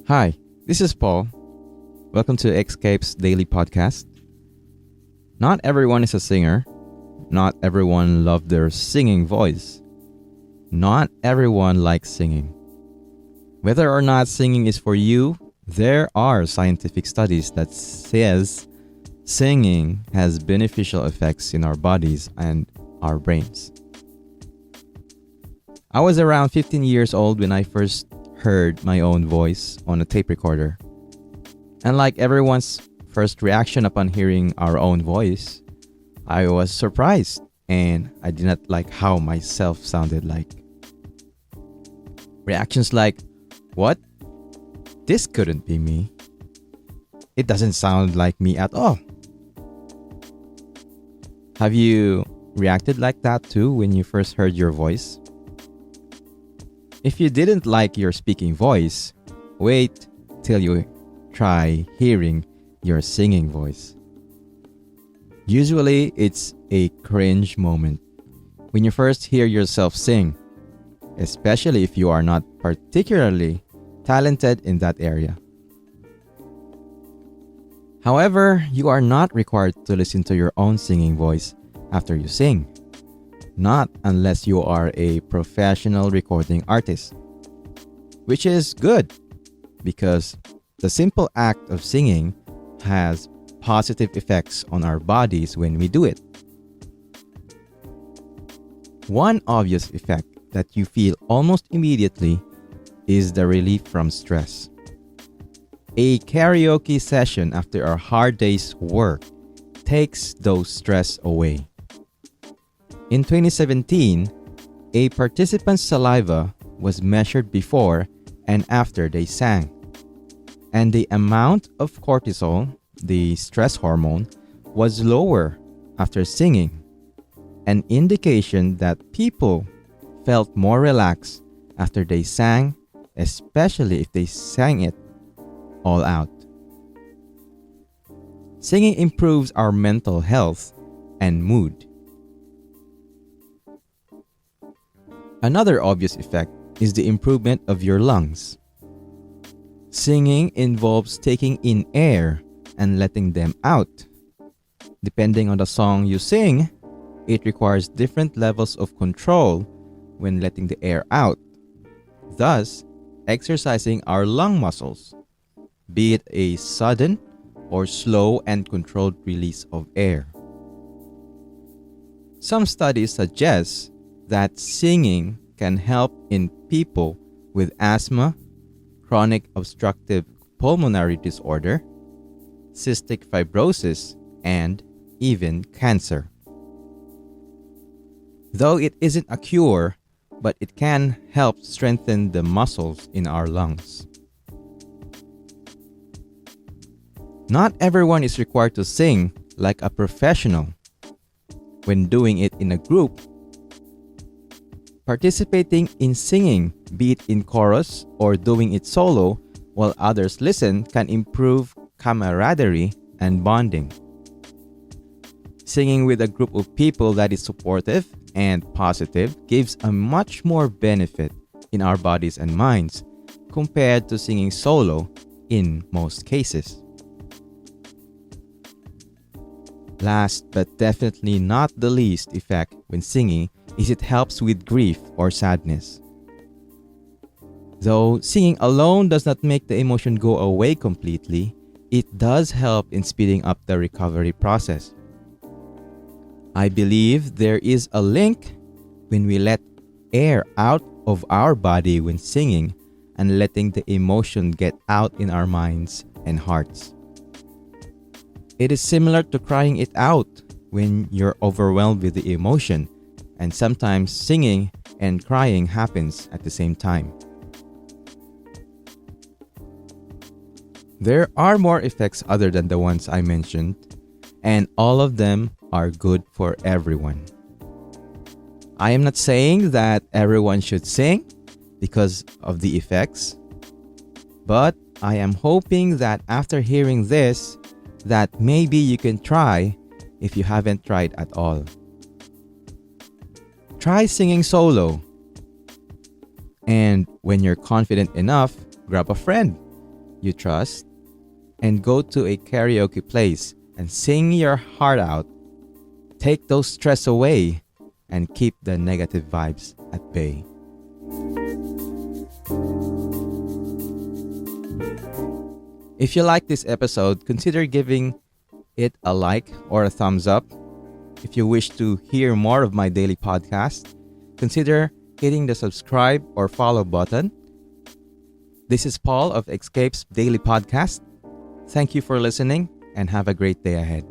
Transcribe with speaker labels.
Speaker 1: Hi, this is Paul. Welcome to Excape's daily podcast. Not everyone is a singer. Not everyone loves their singing voice. Not everyone likes singing. Whether or not singing is for you, there are scientific studies that says singing has beneficial effects in our bodies and our brains. I was around 15 years old when I first heard my own voice on a tape recorder. And like everyone's first reaction upon hearing our own voice, I was surprised and I did not like how myself sounded like. Reactions like, "What? This couldn't be me. It doesn't sound like me at all." Have you reacted like that too when you first heard your voice? If you didn't like your speaking voice, wait till you try hearing your singing voice. Usually, it's a cringe moment when you first hear yourself sing, especially if you are not particularly talented in that area. However, you are not required to listen to your own singing voice after you sing. Not unless you are a professional recording artist, which is good because the simple act of singing has positive effects on our bodies when we do it. One obvious effect that you feel almost immediately is the relief from stress. A karaoke session after a hard day's work takes those stress away. In 2017, a participant's saliva was measured before and after they sang, and the amount of cortisol, the stress hormone, was lower after singing, an indication that people felt more relaxed after they sang, especially if they sang it all out. Singing improves our mental health and mood. Another obvious effect is the improvement of your lungs. Singing involves taking in air and letting them out. Depending on the song you sing, it requires different levels of control when letting the air out, thus exercising our lung muscles, be it a sudden or slow and controlled release of air. Some studies suggest that singing can help in people with asthma, chronic obstructive pulmonary disorder, cystic fibrosis, and even cancer. Though it isn't a cure, but it can help strengthen the muscles in our lungs. Not everyone is required to sing like a professional. When doing it in a group, participating in singing, be it in chorus or doing it solo while others listen, can improve camaraderie and bonding. Singing with a group of people that is supportive and positive gives a much more benefit in our bodies and minds compared to singing solo in most cases. Last but definitely not the least effect when singing is it helps with grief or sadness. Though singing alone does not make the emotion go away completely, it does help in speeding up the recovery process. I believe there is a link when we let air out of our body when singing and letting the emotion get out in our minds and hearts. It is similar to crying it out when you're overwhelmed with the emotion, and sometimes singing and crying happens at the same time. There are more effects other than the ones I mentioned, and all of them are good for everyone. I am not saying that everyone should sing because of the effects, but I am hoping that after hearing this, that maybe you can try if you haven't tried at all. Try singing solo. And when you're confident enough, grab a friend you trust, and go to a karaoke place and sing your heart out. Take those stress away and keep the negative vibes at bay. If you like this episode, consider giving it a like or a thumbs up. If you wish to hear more of my daily podcast, consider hitting the subscribe or follow button. This is Paul of Excape's Daily Podcast. Thank you for listening and have a great day ahead.